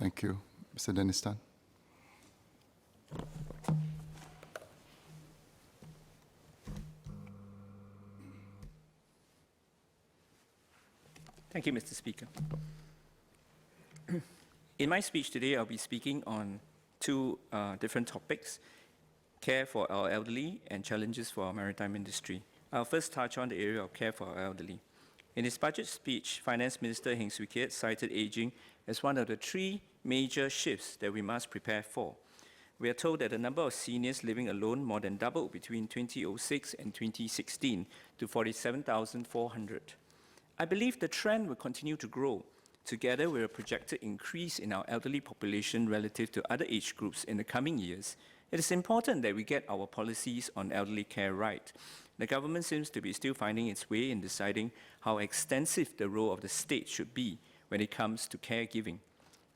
Thank you. Mr. Denistan. Thank you, Mr. Speaker. In my speech today, I'll be speaking on two different topics: care for our elderly and challenges for our maritime industry. I'll first touch on the area of care for our elderly. In his budget speech, Finance Minister Heng Swee Keat cited aging as one of the three major shifts that we must prepare for. We are told that the number of seniors living alone more than doubled between 2006 and 2016 to 47,400. I believe the trend will continue to grow, together with a projected increase in our elderly population relative to other age groups in the coming years. It is important that we get our policies on elderly care right. The government seems to be still finding its way in deciding how extensive the role of the state should be when it comes to caregiving.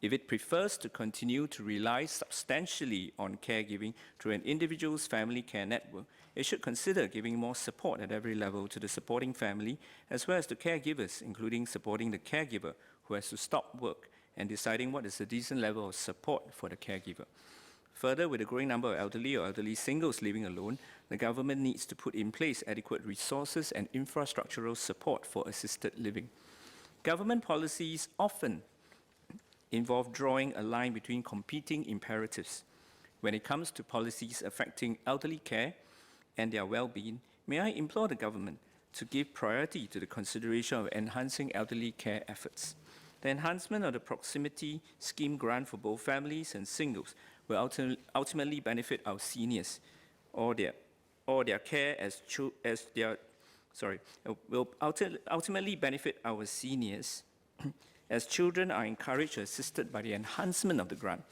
If it prefers to continue to rely substantially on caregiving through an individual's family care network, it should consider giving more support at every level to the supporting family, as well as to caregivers, including supporting the caregiver who has to stop work and deciding what is a decent level of support for the caregiver. Further, with the growing number of elderly or elderly singles living alone, the government needs to put in place adequate resources and infrastructural support for assisted living. Government policies often involve drawing a line between competing imperatives. When it comes to policies affecting elderly care and their well-being, may I implore the government to give priority to the consideration of enhancing elderly care efforts. The enhancement of the proximity scheme grant for both families and singles will ultimately benefit our seniors or their care will ultimately benefit our seniors as children are encouraged or assisted by the enhancement of the grant.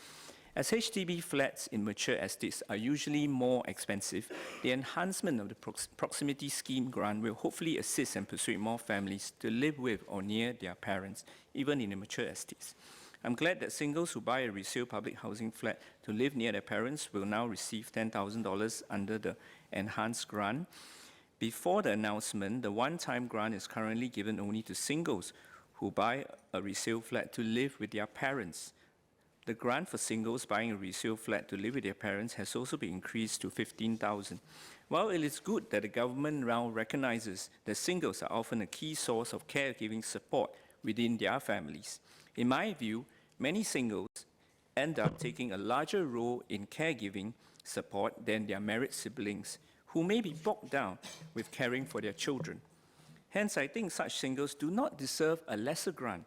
As HDB flats in mature estates are usually more expensive, the enhancement of the proximity scheme grant will hopefully assist and persuade more families to live with or near their parents, even in the mature estates. I'm glad that singles who buy a resale public housing flat to live near their parents will now receive $10,000 under the enhanced grant. Before the announcement, the one-time grant is currently given only to singles who buy a resale flat to live with their parents. The grant for singles buying a resale flat to live with their parents has also been increased to $15,000. While it is good that the government now recognizes that singles are often a key source of caregiving support within their families, in my view, many singles end up taking a larger role in caregiving support than their married siblings, who may be bogged down with caring for their children. Hence, I think such singles do not deserve a lesser grant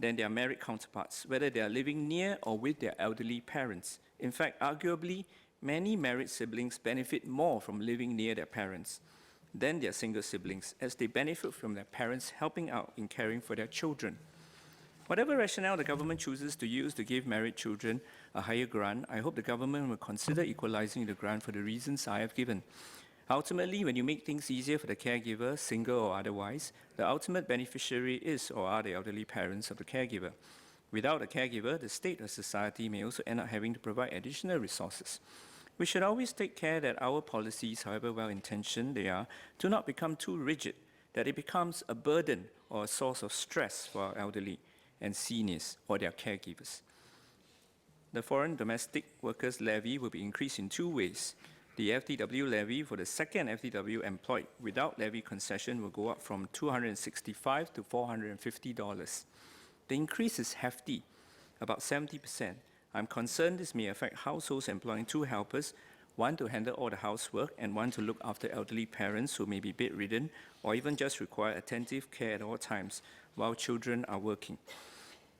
than their married counterparts, whether they are living near or with their elderly parents. In fact, arguably, many married siblings benefit more from living near their parents than their single siblings, as they benefit from their parents helping out in caring for their children. Whatever rationale the government chooses to use to give married children a higher grant, I hope the government will consider equalizing the grant for the reasons I have given. Ultimately, when you make things easier for the caregiver, single or otherwise, the ultimate beneficiary is or are the elderly parents of the caregiver. Without a caregiver, the state or society may also end up having to provide additional resources. We should always take care that our policies, however well-intentioned they are, do not become too rigid, that it becomes a burden or a source of stress for our elderly and seniors or their caregivers. The Foreign Domestic Workers Levy will be increased in two ways. The FDW levy for the second FDW employed without levy concession will go up from $265 to $450. The increase is hefty, about 70%. I'm concerned this may affect households employing two helpers, one to handle all the housework and one to look after elderly parents who may be bedridden or even just require attentive care at all times while children are working.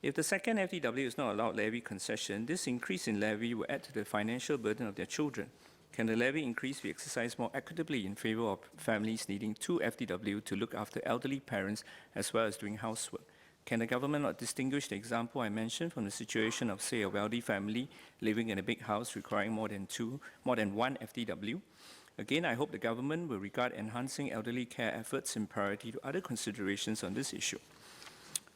If the second FDW is not allowed levy concession, this increase in levy will add to the financial burden of their children. Can the levy increase be exercised more equitably in favor of families needing two FDW to look after elderly parents as well as doing housework? Can the government not distinguish the example I mentioned from the situation of, say, a wealthy family living in a big house requiring more than one FDW? Again, I hope the government will regard enhancing elderly care efforts in priority to other considerations on this issue.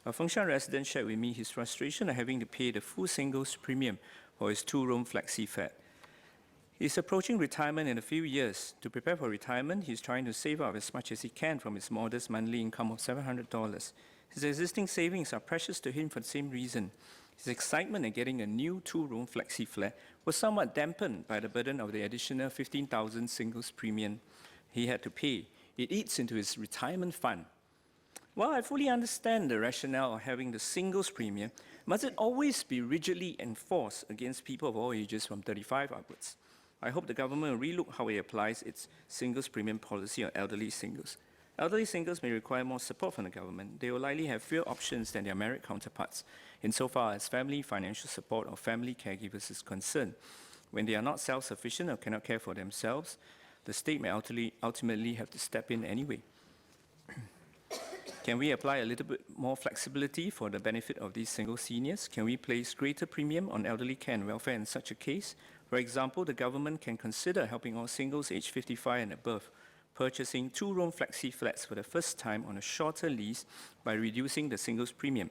A Fengshan resident shared with me his frustration of having to pay the full singles premium for his two-room flexi flat. He's approaching retirement in a few years. To prepare for retirement, he's trying to save up as much as he can from his modest monthly income of $700. His existing savings are precious to him for the same reason. His excitement at getting a new two-room flexi flat was somewhat dampened by the burden of the additional $15,000 singles premium he had to pay. It eats into his retirement fund. While I fully understand the rationale of having the singles premium, must it always be rigidly enforced against people of all ages from 35 upwards? I hope the government will relook how it applies its singles premium policy on elderly singles. Elderly singles may require more support from the government. They will likely have fewer options than their married counterparts, insofar as family financial support or family caregivers is concerned. When they are not self-sufficient or cannot care for themselves, the state may ultimately have to step in anyway. Can we apply a little bit more flexibility for the benefit of these single seniors? Can we place greater premium on elderly care and welfare in such a case? For example, the government can consider helping all singles aged 55 and above purchasing two-room flexi flats for the first time on a shorter lease by reducing the singles premium.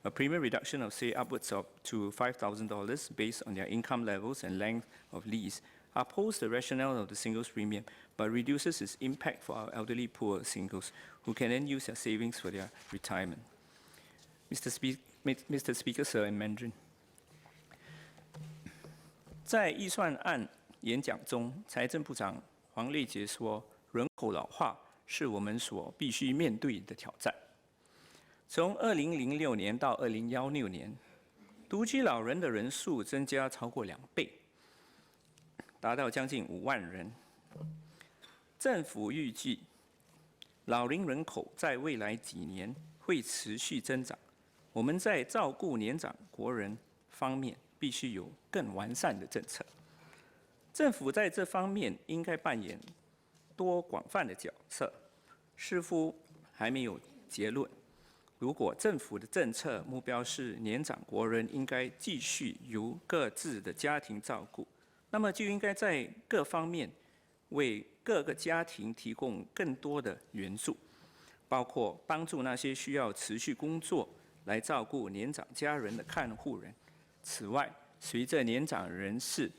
A premium reduction of, say, upwards of to $5,000 based on their income levels and length of lease upholds the rationale of the singles premium, but reduces its impact for our elderly poor singles, who can then use their savings for their retirement. Mr. Speaker, Sir, in Mandarin. 在预算案演讲中，财政部长黄烈杰说，人口老化是我们所必须面对的挑战。从2006年到2016年，独居老人的人数增加超过2倍，达到将近5万人。政府预计，老龄人口在未来几年会持续增长。我们在照顾年长国人方面，必须有更完善的政策。政府在这方面应该扮演多广泛的角色，似乎还没有结论。如果政府的政策目标是年长国人应该继续由各自的家庭照顾，那么就应该在各方面为各个家庭提供更多的援助，包括帮助那些需要持续工作来照顾年长家人的看护人。此外，随着年长人士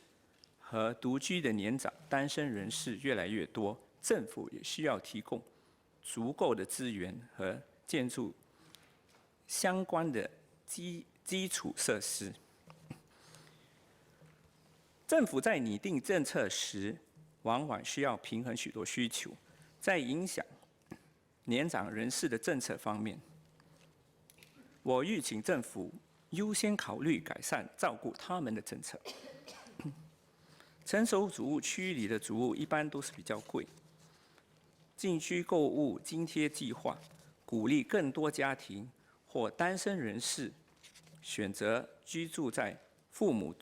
和独居的年长单身人士越来越多，政府也需要提供足够的资源和建筑相关的基础设施。政府在拟定政策时，往往需要平衡许多需求。在影响年长人士的政策方面，我吁请政府优先考虑改善照顾他们的政策。成熟主务区里的主务一般都是比较贵，进居购物津贴计划鼓励更多家庭或单身人士选择居住在父母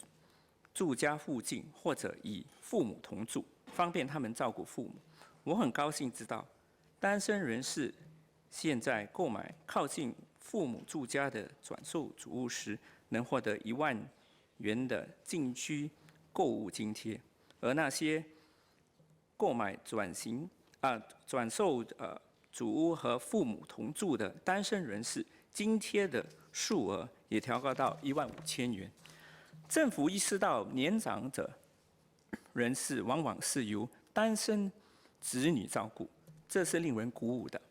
住家附近，或者与父母同住，方便他们照顾父母。我很高兴知道，单身人士现在购买靠近父母住家的转售主屋时，能获得1万元的进居购物津贴，而那些购买转售主屋和父母同住的单身人士，津贴的数额也调高到15000元。政府意识到年长者人士往往是由单身子女照顾，这是令人鼓舞的。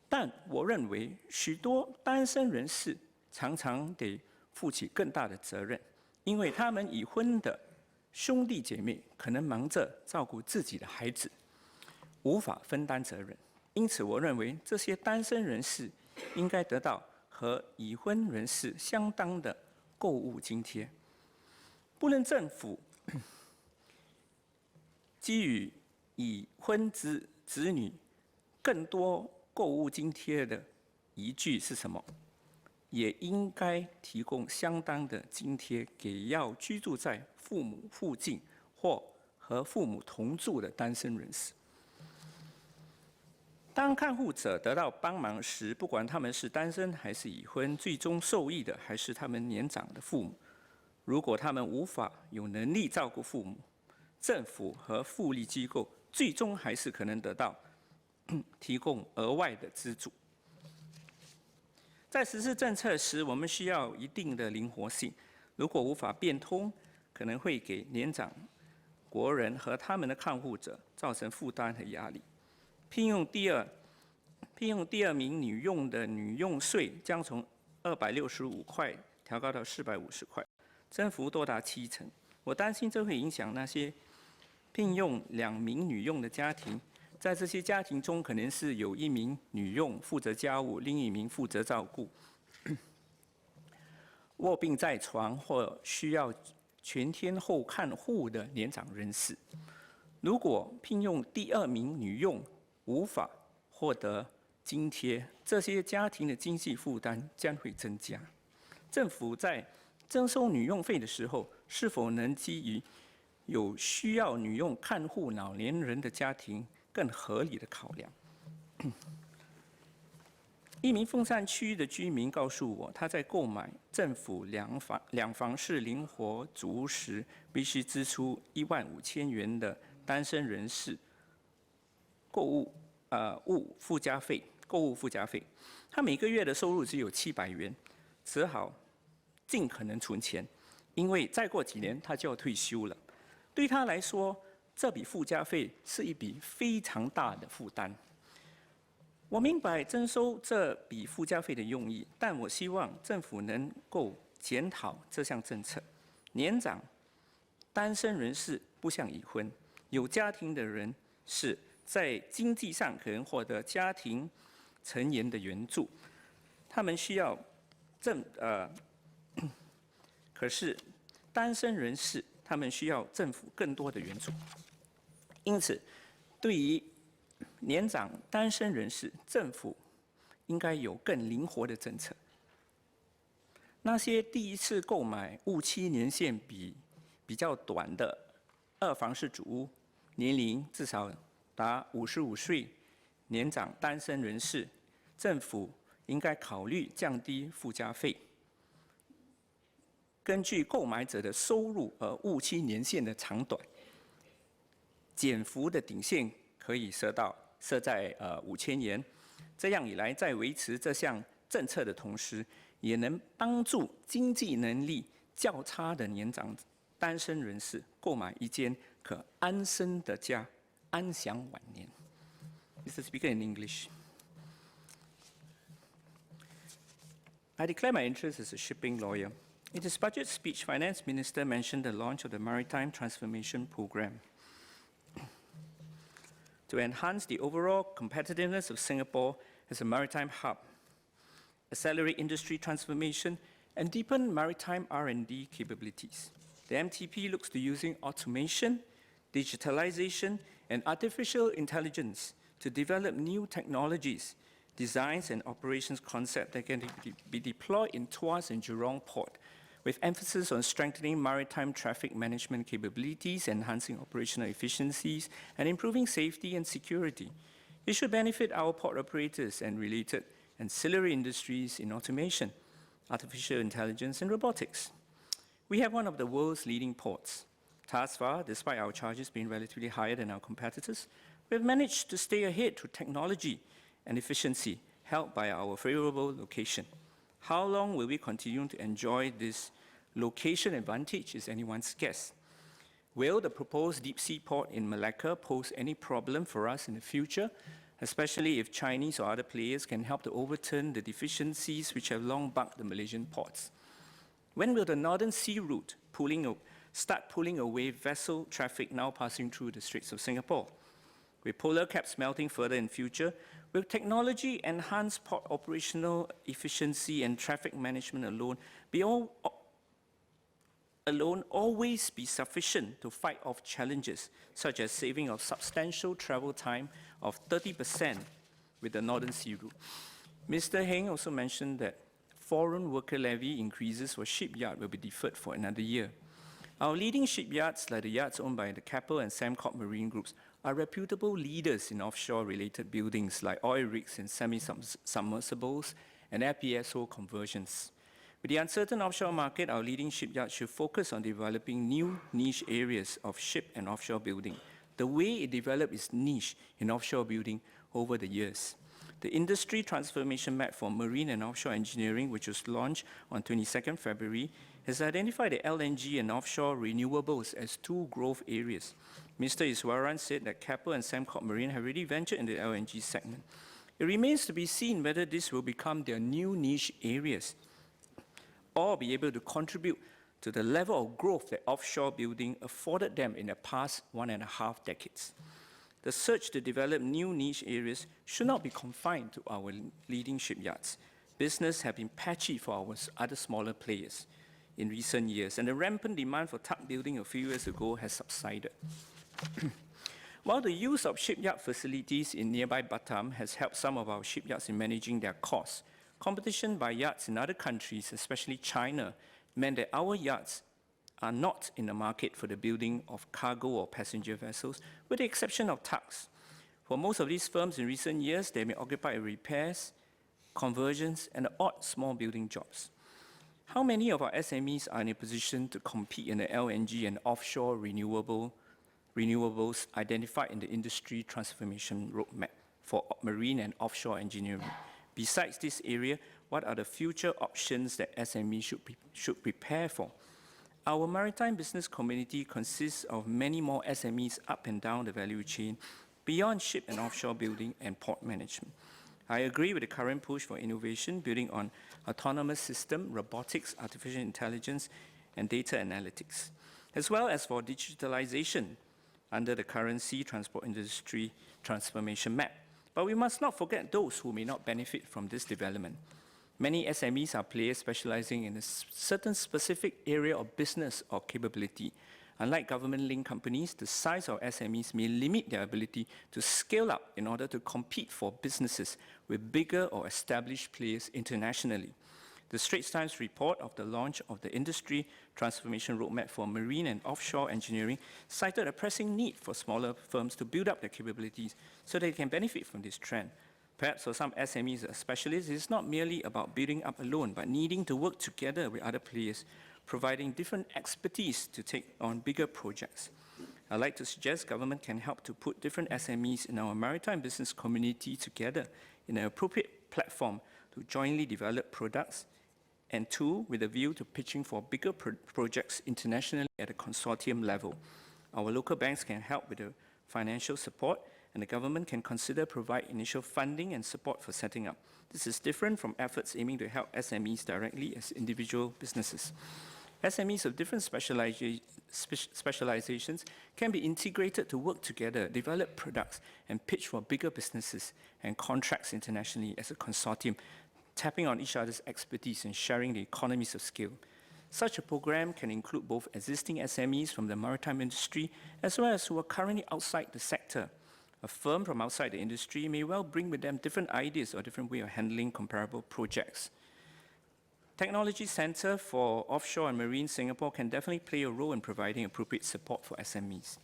但我认为许多单身人士常常得负起更大的责任，因为他们已婚的兄弟姐妹可能忙着照顾自己的孩子，无法分担责任。因此，我认为这些单身人士应该得到和已婚人士相当的购物津贴。不论政府给予已婚子女更多购物津贴的依据是什么，也应该提供相当的津贴给要居住在父母附近或和父母同住的单身人士。当看护者得到帮忙时，不管他们是单身还是已婚，最终受益的还是他们年长的父母。如果他们无法有能力照顾父母，政府和福利机构最终还是可能得到提供额外的资助。在实施政策时，我们需要一定的灵活性。如果无法变通，可能会给年长国人和他们的看护者造成负担和压力。聘用第二名女佣的女佣税将从265块调高到450块，增幅多达70%。我担心这会影响那些聘用2名女佣的家庭，在这些家庭中，可能是有1名女佣负责家务，另1名负责照顾卧病在床或需要全天候看护的年长人士。如果聘用第2名女佣无法获得津贴，这些家庭的经济负担将会增加。政府在征收女佣费的时候，是否能基于有需要女佣看护老年人的家庭更合理的考量？一名凤山区的居民告诉我，他在购买政府两房式灵活组屋时，必须支出15000元的单身人士购物附加费。他每个月的收入只有700元，只好尽可能存钱，因为再过几年他就要退休了。对他来说，这笔附加费是一笔非常大的负担。我明白征收这笔附加费的用意，但我希望政府能够检讨这项政策。年长、单身人士不像已婚，有家庭的人是在经济上可能获得家庭成员的援助，他们需要可是单身人士他们需要政府更多的援助。因此，对于年长单身人士，政府应该有更灵活的政策。那些第一次购买误期年限比较短的2房式主屋，年龄至少达55岁，年长单身人士，政府应该考虑降低附加费，根据购买者的收入而误期年限的长短，减幅的顶线可以设在5000元。这样一来，在维持这项政策的同时，也能帮助经济能力较差的年长单身人士购买一间可安身的家，安享晚年。Mr. Speaker, in English. I declare my interest as a shipping lawyer. In his budget speech, Finance Minister mentioned the launch of the Maritime Transformation Program to enhance the overall competitiveness of Singapore as a maritime hub, accelerate industry transformation, and deepen maritime R&D capabilities. The MTP looks to using automation, digitalization, and artificial intelligence to develop new technologies, designs, and operations concepts that can be deployed in Tuas and Jurong Port, with emphasis on strengthening maritime traffic management capabilities, enhancing operational efficiencies, and improving safety and security. It should benefit our port operators and related ancillary industries in automation, artificial intelligence, and robotics. We have one of the world's leading ports. Thus far, despite our charges being relatively higher than our competitors, we have managed to stay ahead through technology and efficiency, helped by our favorable location. How long will we continue to enjoy this location advantage is anyone's guess. Will the proposed deep-sea port in Malacca pose any problem for us in the future, especially if Chinese or other players can help to overturn the deficiencies which have long bugged the Malaysian ports? When will the Northern Sea Route start pulling away vessel traffic now passing through the Straits of Singapore? With polar caps melting further in future, will technology enhance port operational efficiency and traffic management alone always be sufficient to fight off challenges, such as saving of substantial travel time of 30% with the Northern Sea Route? Mr. Heng also mentioned that foreign worker levy increases for shipyard will be deferred for another year. Our leading shipyards, like the yards owned by the Keppel and Sembcorp Marine Groups, are reputable leaders in offshore-related buildings like oil rigs and semi-submersibles and FPSO conversions. With the uncertain offshore market, our leading shipyards should focus on developing new niche areas of ship and offshore building, the way it developed its niche in offshore building over the years. The Industry Transformation Map for Marine and Offshore Engineering, which was launched on 22nd February, has identified the LNG and offshore renewables as two growth areas. Mr. Iswaran said that Keppel and Sembcorp Marine have already ventured into the LNG segment. It remains to be seen whether this will become their new niche areas or be able to contribute to the level of growth that offshore building afforded them in the past 1.5 decades. The search to develop new niche areas should not be confined to our leading shipyards. Business have been patchy for our other smaller players in recent years, and the rampant demand for tug building a few years ago has subsided. While the use of shipyard facilities in nearby Batam has helped some of our shipyards in managing their costs, competition by yards in other countries, especially China, meant that our yards are not in the market for the building of cargo or passenger vessels, with the exception of tugs. For most of these firms in recent years, they may occupy repairs, conversions, and odd small building jobs. How many of our SMEs are in a position to compete in the LNG and offshore renewables identified in the Industry Transformation Roadmap for marine and offshore engineering? Besides this area, what are the future options that SMEs should prepare for? Our maritime business community consists of many more SMEs up and down the value chain, beyond ship and offshore building and port management. I agree with the current push for innovation, building on autonomous system, robotics, artificial intelligence, and data analytics, as well as for digitalization under the current Sea Transport Industry Transformation Map. But we must not forget those who may not benefit from this development. Many SMEs are players specializing in a certain specific area of business or capability. Unlike government-linked companies, the size of SMEs may limit their ability to scale up in order to compete for businesses with bigger or established players internationally. The Straits Times report of the launch of the Industry Transformation Roadmap for Marine and Offshore Engineering cited a pressing need for smaller firms to build up their capabilities so they can benefit from this trend. Perhaps for some SMEs or specialists, it is not merely about building up alone, but needing to work together with other players, providing different expertise to take on bigger projects. I'd like to suggest government can help to put different SMEs in our maritime business community together in an appropriate platform to jointly develop products, and two, with a view to pitching for bigger projects internationally at a consortium level. Our local banks can help with the financial support, and the government can consider provide initial funding and support for setting up. This is different from efforts aiming to help SMEs directly as individual businesses. SMEs of different specializations can be integrated to work together, develop products, and pitch for bigger businesses and contracts internationally as a consortium, tapping on each other's expertise and sharing the economies of scale. Such a program can include both existing SMEs from the maritime industry as well as who are currently outside the sector. A firm from outside the industry may well bring with them different ideas or different way of handling comparable projects. Technology Center for Offshore and Marine Singapore can definitely play a role in providing appropriate support for SMEs.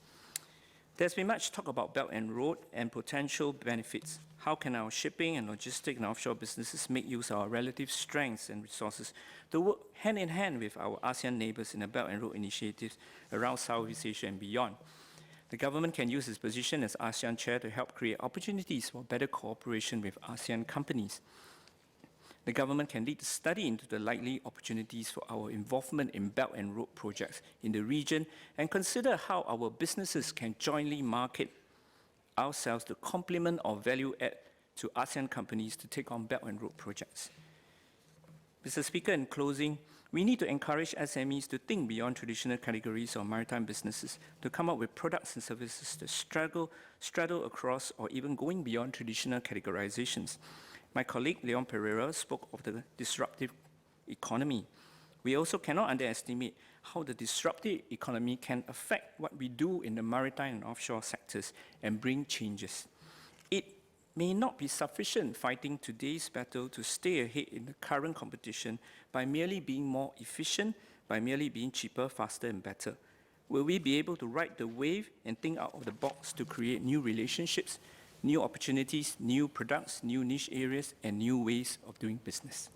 There's been much talk about Belt and Road and potential benefits. How can our shipping and logistic and offshore businesses make use of our relative strengths and resources to work hand in hand with our ASEAN neighbors in the Belt and Road initiatives around Southeast Asia and beyond? The government can use its position as ASEAN chair to help create opportunities for better cooperation with ASEAN companies. The government can lead the study into the likely opportunities for our involvement in Belt and Road projects in the region and consider how our businesses can jointly market ourselves to complement or value add to ASEAN companies to take on Belt and Road projects. Mr. Speaker, in closing, we need to encourage SMEs to think beyond traditional categories of maritime businesses, to come up with products and services that straddle across or even going beyond traditional categorizations. My colleague, Leon Pereira, spoke of the disruptive economy. We also cannot underestimate how the disruptive economy can affect what we do in the maritime and offshore sectors and bring changes. It may not be sufficient fighting today's battle to stay ahead in the current competition by merely being more efficient, by merely being cheaper, faster, and better. Will we be able to ride the wave and think out of the box to create new relationships, new opportunities, new products, new niche areas, and new ways of doing business?